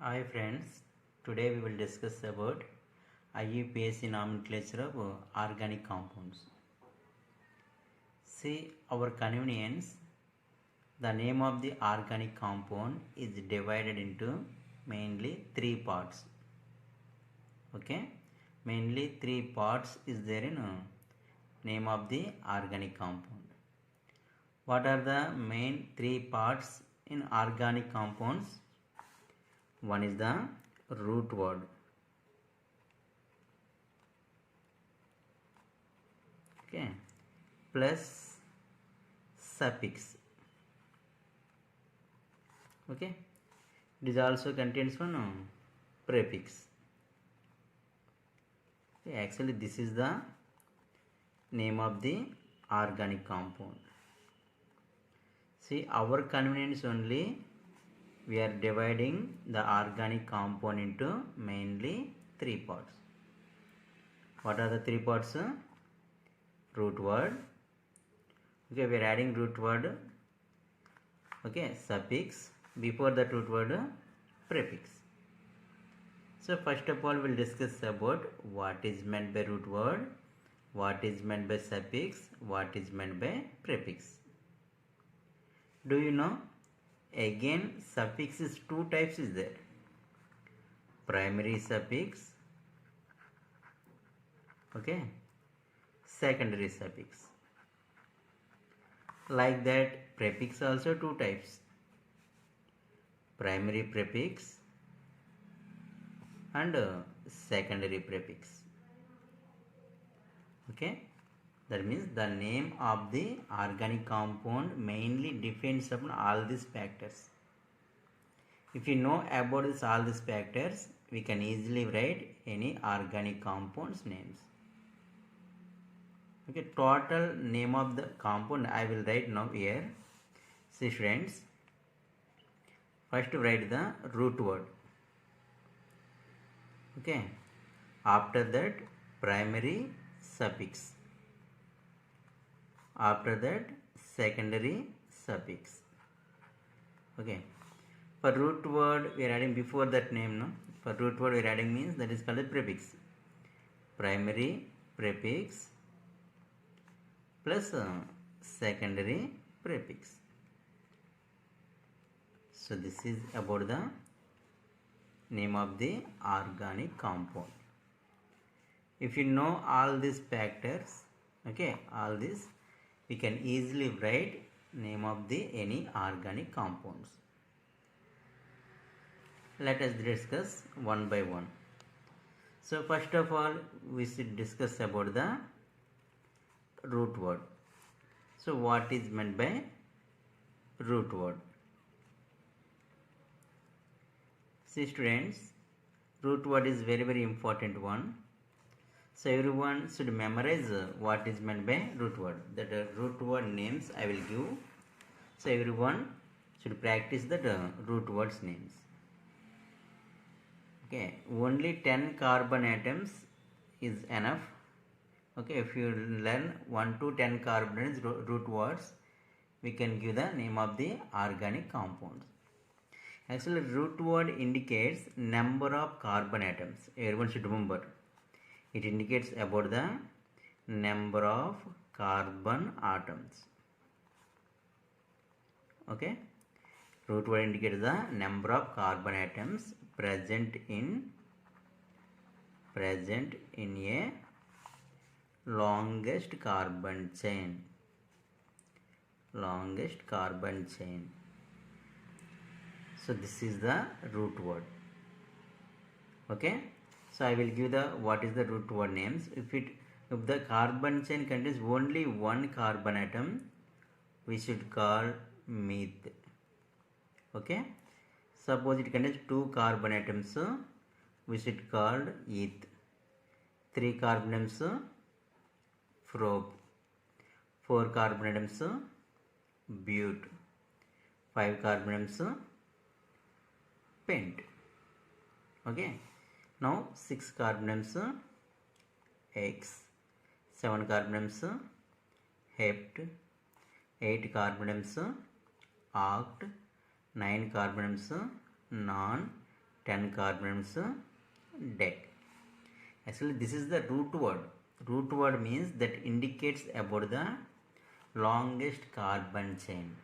Hi friends, today we will discuss about IUPAC nomenclature of organic compounds. See, our convenience, the name of the organic compound is divided into mainly three parts. Okay, mainly three parts is there in name of the organic compound. What are the main three parts in organic compounds? One is the root word. Okay, plus suffix. Okay, it is also contains one prefix. Okay, actually this is the name of the organic compound. See, our convenience only we are dividing the organic compound into mainly three parts. What are the three parts? Root word. Okay, we are adding root word. Okay, suffix. Before that root word, prefix. So first of all, we'll discuss about what is meant by root word, what is meant by suffix, what is meant by prefix. Do you know? Again, suffix is two types is there. Primary suffix, okay, secondary suffix. Like that, prefix also two types. Primary prefix and secondary prefix. Okay, that means the name of the organic compound mainly depends upon all these factors. If you know about all these factors, we can easily write any organic compounds names. Okay, total name of the compound I will write now here. See friends, first write the root word. Okay, after that primary suffix, after that secondary suffix. Okay, for root word we are adding before that name, no? For root word we are adding means that is called a prefix. Primary prefix plus secondary prefix. So this is about the name of the organic compound. If you know all these factors, okay, all this, we can easily write name of the any organic compounds. Let us discuss one by one. So first of all, we should discuss about the root word. So what is meant by root word? See students, root word is very important one. So everyone should memorize what is meant by root word. That root word names I will give. So everyone should practice the root words names. Okay, only 10 carbon atoms is enough. Okay, if you learn 1 to 10 carbon root words, we can give the name of the organic compounds. Actually, root word indicates number of carbon atoms. Everyone should remember. It indicates about the number of carbon atoms. Okay, root word indicates the number of carbon atoms present in a longest carbon chain. Longest carbon chain. So this is the root word. Okay, so I will give the what is the root word names. If the carbon chain contains only one carbon atom, we should call meth. Okay, suppose it contains 2 carbon atoms, we should call eth. 3 carbon atoms, prop. 4 carbon atoms, but. 5 carbon atoms, pent. Okay, now 6 carbon atoms, X. 7 carbon atoms, hept. 8 carbon atoms, oct. 9 carbon atoms, non. 10 carbons deck. Actually this is the root word. Root word means that indicates about the longest carbon chain.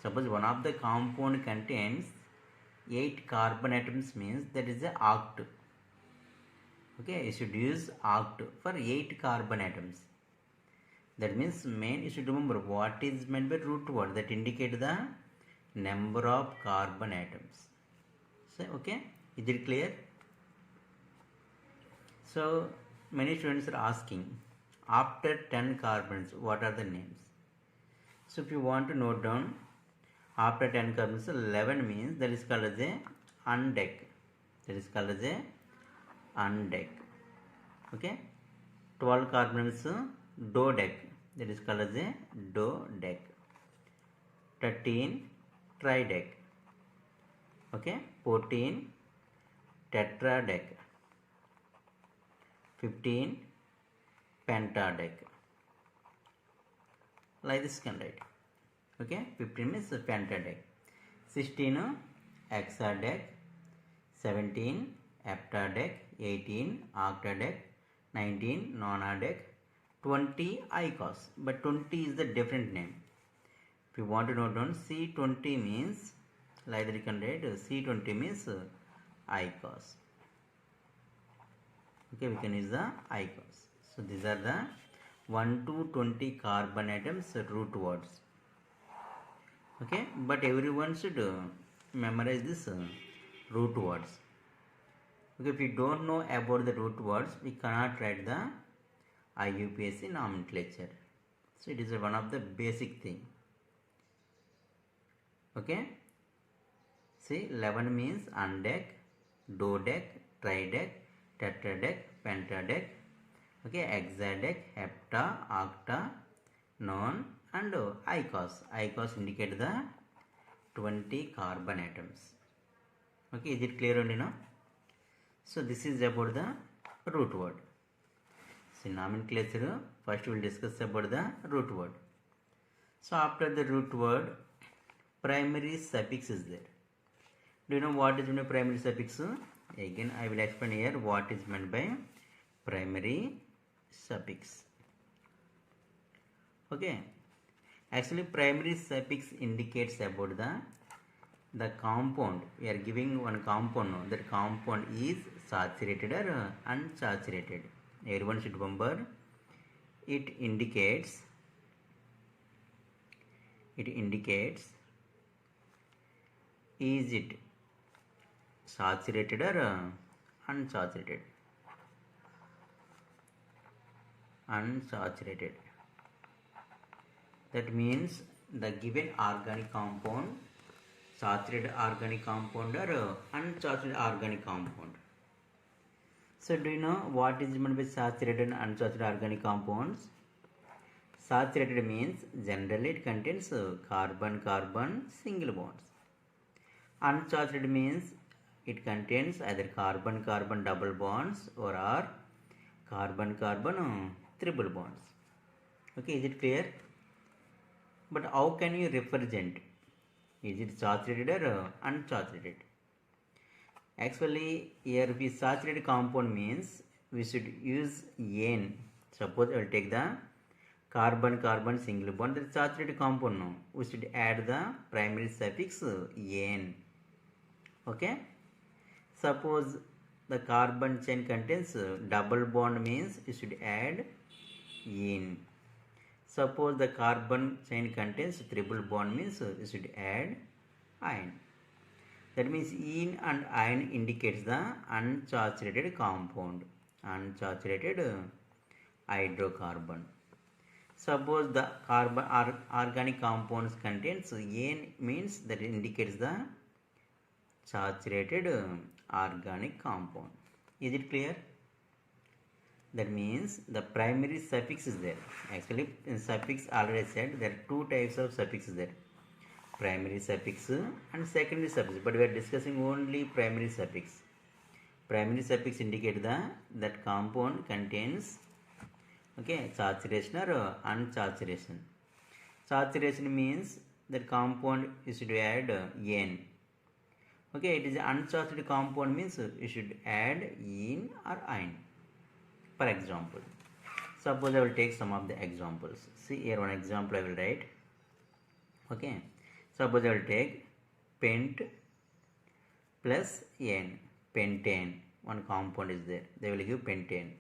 Suppose one of the compound contains 8 carbon atoms means that is a oct. Okay, you should use oct for 8 carbon atoms. That means main you should remember what is meant by root word, that indicate the number of carbon atoms. So okay, is it clear? So many students are asking, after 10 carbons what are the names? So if you want to note down, after 10 carbons 11 means that is called as a undeck. That is called as a undeck. Okay, 12 carbons dodeck. That is called as a dodeck. 13 trideck. Okay, 14 tetradeck. 15 pentadeck. Like this can write. Okay, 15 is pentadeck. 16 hexadeck. 17 heptadeck. 18 octadeck. 19 nonadeck. 20 icos. But 20 is the different name. If you want to note down, C20 means, like that you can write, C20 means icos. Okay, we can use the icos. So these are the 1 to 20 carbon atoms root words. Okay, but everyone should memorize this root words. Okay, if you don't know about the root words, we cannot write the IUPAC nomenclature. So it is one of the basic thing. Okay, see 11 means undeck, dodeck, trideck, tetradeck, pentadeck, okay, hexadeck, hepta, octa, non, and icos. Icos indicate the 20 carbon atoms. Okay, is it clear only now? So this is about the root word. See nomenclature, first we will discuss about the root word. So after the root word, primary suffix is there. Do you know what is meant by primary suffix? Again I will explain here what is meant by primary suffix. Okay, actually primary suffix indicates about the compound. We are giving one compound now. That compound is saturated or unsaturated. Everyone should remember, it indicates is it saturated or unsaturated? Unsaturated. That means the given organic compound, saturated organic compound or unsaturated organic compound. So do you know what is meant by saturated and unsaturated organic compounds? Saturated means generally it contains carbon-carbon single bonds. Unsaturated means it contains either carbon-carbon double bonds or carbon-carbon triple bonds. Okay, is it clear? But how can you represent? Is it saturated or unsaturated? Actually, here if we saturated compound means we should use ane. Suppose I will take the carbon-carbon single bond, that is saturated compound now. We should add the primary suffix ane. Okay. Suppose the carbon chain contains double bond means you should add ene. Suppose the carbon chain contains triple bond means you should add ine. That means ene and ine indicates the unsaturated compound, unsaturated hydrocarbon. Suppose the carbon organic compounds contains ane means that indicates the saturated organic compound. Is it clear? That means the primary suffix is there. Actually in suffix already said there are two types of suffixes there. Primary suffix and secondary suffix, but we are discussing only primary suffix. Primary suffix indicate that compound contains saturation or unsaturation. Saturation means that compound is to add ane. Okay, it is uncharged compound means you should add in or ein. For example, suppose I will take some of the examples. See here one example I will write. Okay, suppose I will take pent plus n, pentane. One compound is there. They will give pentane.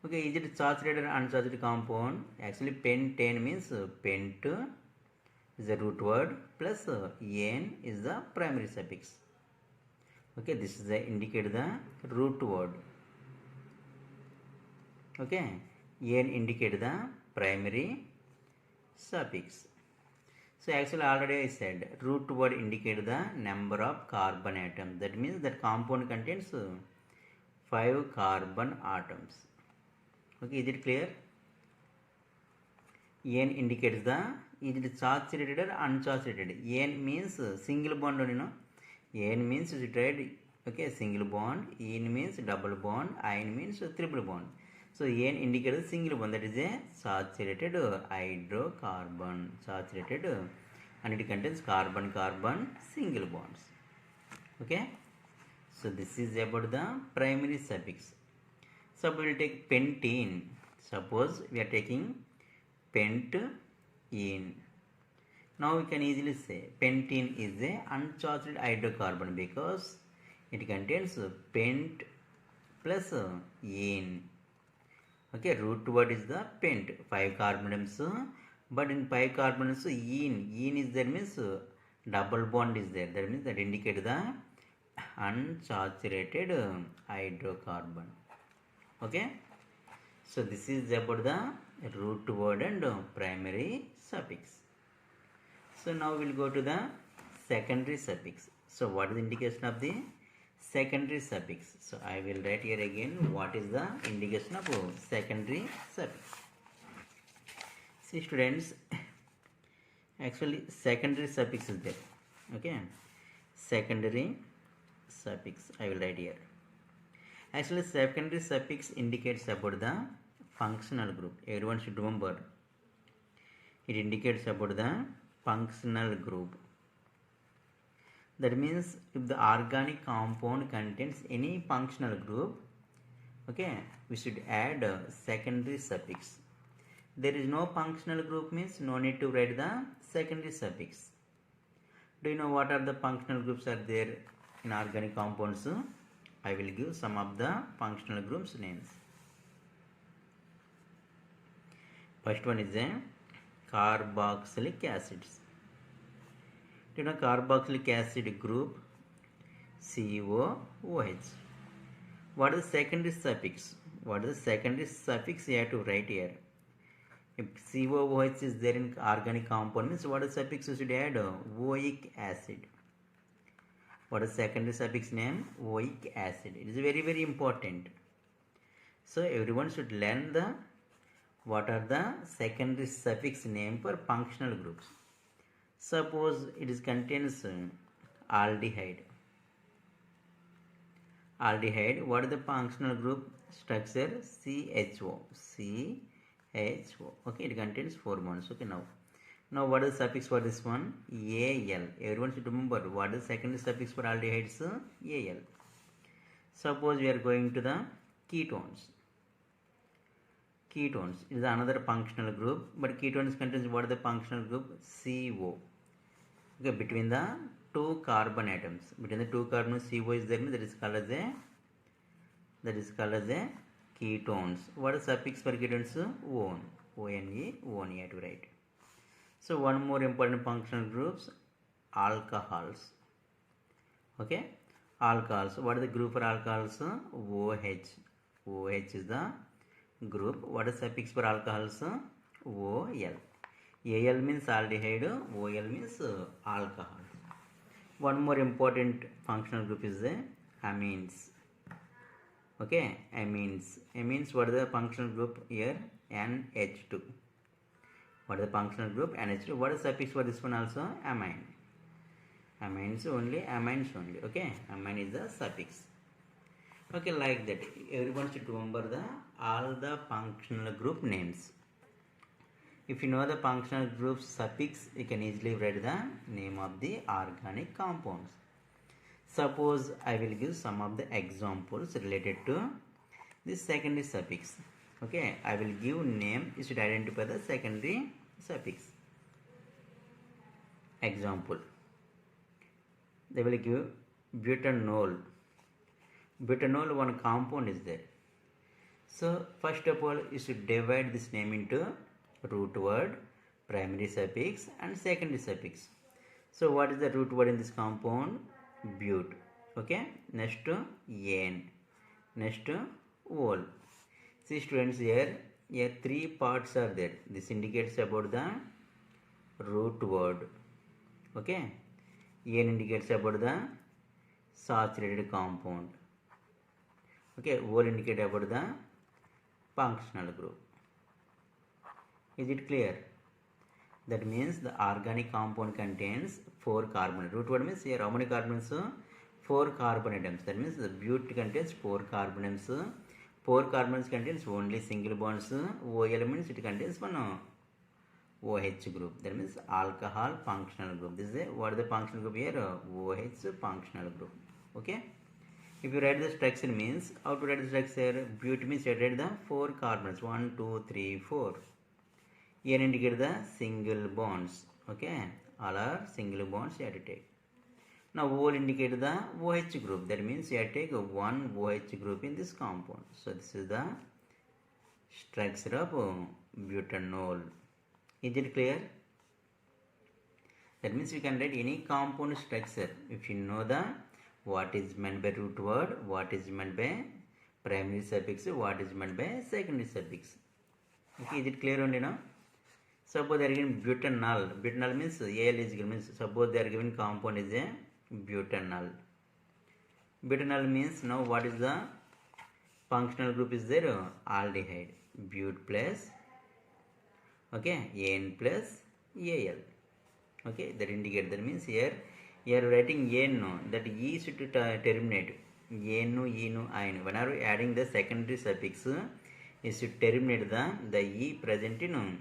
Okay, is it charged or uncharged compound? Actually, pentane means pent is the root word plus n is the primary suffix. Okay, this is the indicate the root word. Okay, n indicate the primary suffix. So actually already I said root word indicate the number of carbon atoms. That means that compound contains 5 carbon atoms. Okay, is it clear? N indicates the is it saturated or unsaturated. N means single bond, you know. N means you tried, okay, single bond. N means double bond. Ein means triple bond. So N indicates single bond, that is a saturated hydrocarbon. Saturated and it contains carbon single bonds. Okay. So this is about the primary suffix. So we will take pentene. Suppose we are taking pentene. Now we can easily say pentene is a uncharged hydrocarbon because it contains pent plus ene. Okay, root word is the pent, 5 carbon atoms, but in 5 carbon atoms ene is there means double bond is there. That means that indicate the unsaturated hydrocarbon. Okay, so this is about the root word and primary suffix. So now we will go to the secondary suffix. So what is the indication of the secondary suffix? So I will write here again what is the indication of secondary suffix. See students, actually secondary suffix is there. Okay, secondary suffix I will write here. Actually secondary suffix indicates about the functional group. Everyone should remember. It indicates about the functional group. That means if the organic compound contains any functional group, okay, we should add a secondary suffix. There is no functional group means no need to write the secondary suffix. Do you know what are the functional groups are there in organic compounds? I will give some of the functional groups names. First one is a carboxylic acids. Do you know carboxylic acid group COOH? What is the secondary suffix? What is the secondary suffix you have to write here? If COOH is there in organic compound means what is the suffix you should add? Oic acid. What is secondary suffix name? Oic acid. It is very important. So everyone should learn the what are the secondary suffix name for functional groups. Suppose it is contains aldehyde. Aldehyde, what is the functional group structure? CHO. CHO. Okay, it contains 4 bonds. Okay, now what is the suffix for this one? Al. Everyone should remember what is secondary suffix for aldehydes? Al. Suppose we are going to the ketones. Ketones is another functional group, but ketones contains what is the functional group? CO. Okay, between the 2 carbon atoms. Between the 2 carbon CO is there, that is called as a ketones. What is suffix for ketones? One. ONE, one you have to write. So one more important functional groups, alcohols. Okay, alcohols. What is the group for alcohols? OH. OH is the group. What is suffix for alcohols? OL. Al means aldehyde, OL means alcohol. One more important functional group is the amines. Okay, amines. Amines, what is the functional group here? NH2. What is the functional group? NH2. What is the suffix for this one also? Amine. Amines only. Okay, amine is the suffix. Okay, like that. Everyone should remember all the functional group names. If you know the functional group suffix, you can easily write the name of the organic compounds. Suppose I will give some of the examples related to this secondary suffix. Okay, I will give name. You should identify the secondary suffix. Example. They will give butanol. Butanol, one compound is there. So first of all, you should divide this name into root word, primary suffix and secondary suffix. So what is the root word in this compound? But. Okay. Next ane. Next ol. See students, here three parts are there. This indicates about the root word. Okay. Ane indicates about the saturated compound. Okay. Ol indicate about the functional group. Is it clear? That means the organic compound contains 4 carbon. Root word means here how many carbons? 4 carbon atoms. That means the but contains 4 carbon atoms. 4 carbons contains only single bonds. OL means it contains one OH group. That means alcohol functional group. This is what is the functional group here? OH functional group. Okay. If you write the structure means, how to write the structure? But means you write the 4 carbons. 1, 2, 3, 4. Here indicate the single bonds. Okay. All are single bonds you have to take. Now OL indicate the OH group. That means you have to take one OH group in this compound. So this is the structure of butanol. Is it clear? That means we can write any compound structure if you know the what is meant by root word, what is meant by primary suffix, what is meant by secondary suffix. Okay, is it clear only now? Suppose they are given butanol. Butanol means Al is given. Means suppose they are given compound is a butanol. Butanol means now what is the functional group is there? Aldehyde. But plus okay, An plus Al. Okay, that indicate that means here you are writing N, that E should terminate. Enu, Enu, Ein. Whenever adding the secondary suffix, you should terminate the E present in An,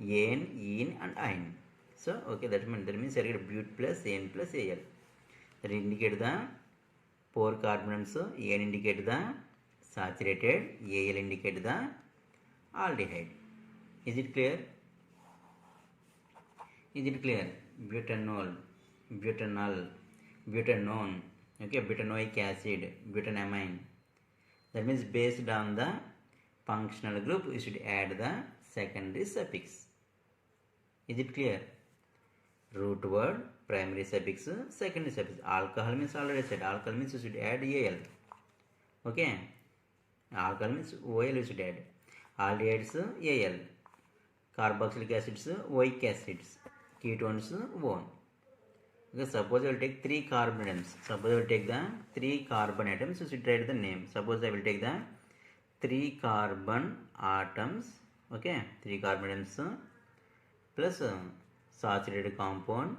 In and Ein. So okay, that means you get but plus N plus Al. That indicate the 4 carbons. N indicate the saturated, Al indicate the aldehyde. Is it clear? Is it clear? Butanol, butanol, butanone, okay, butanoic acid, butanamine. That means based on the functional group, you should add the secondary suffix. Is it clear? Root word, primary suffix, secondary suffix. Alcohol means already said. Alcohol means you should add Al. Okay. Alcohol means OL you should add. Aldehydes Al. Carboxylic acids oic acids. Ketones one. Okay, suppose I will take 3 carbon atoms. Suppose I will take the 3 carbon atoms. You should write the name. Suppose I will take the 3 carbon atoms. Okay, 3 carbon atoms plus saturated compound.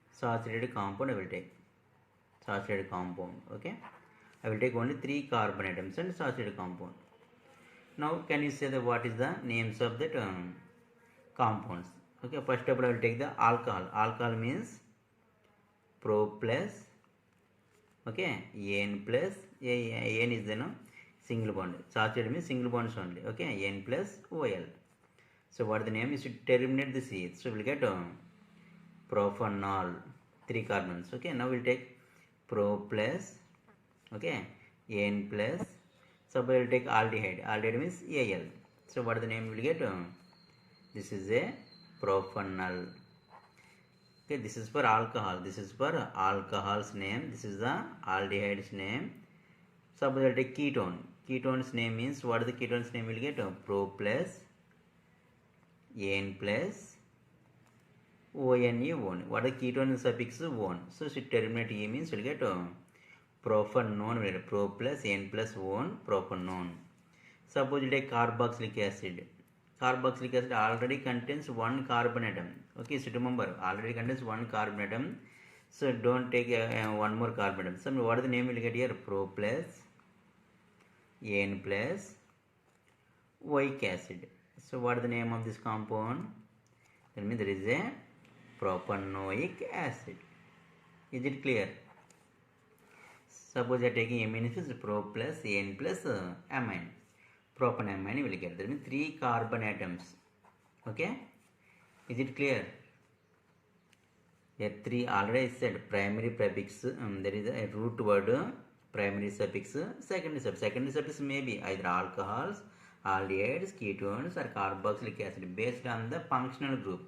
Saturated compound I will take. Saturated compound. Okay, I will take only 3 carbon atoms and saturated compound. Now can you say that what is the names of that compounds? Okay, first of all I will take the alcohol. Alcohol means Pro plus, okay, N plus, N is the single bond. Saturated means single bonds only. Okay, N plus OL. So what the name is to terminate the C. So we'll get propanol, 3 carbons. Okay, now we'll take Pro plus, okay, N plus. So we'll take aldehyde. Aldehyde means Al. So what the name we'll get? This is a propanol. Okay, this is for alcohol. This is for alcohol's name. This is the aldehyde's name. Suppose I take ketone. Ketone's name means what is the ketone's name? Will get Pro plus N plus ONE. What is the ketone suffix? One. So should terminate E means will get propanone. Pro plus N plus one. Propanone. Suppose you take carboxylic acid. Carboxylic acid already contains 1 carbon atom. Okay, so remember, already contains 1 carbon atom. So don't take one more carbon atom. So what is the name we will get here? Pro plus N plus oic acid. So what is the name of this compound? That means there is a propanoic acid. Is it clear? Suppose you are taking amine is pro plus an plus amine. Propanamine will get. That means 3 carbon atoms. Okay? Is it clear? Here 3 already said primary prefix. There is a root word, primary suffix, secondary suffix. Secondary suffix may be either alcohols, aldehydes, ketones, or carboxylic acid based on the functional group.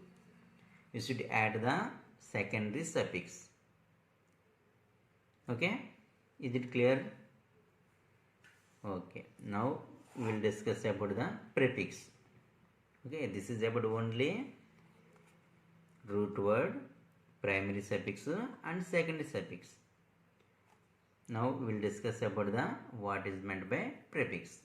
You should add the secondary suffix. Okay? Is it clear? Okay. Now we will discuss about the prefix. Okay, this is about only root word, primary suffix and secondary suffix. Now we will discuss about the what is meant by prefix.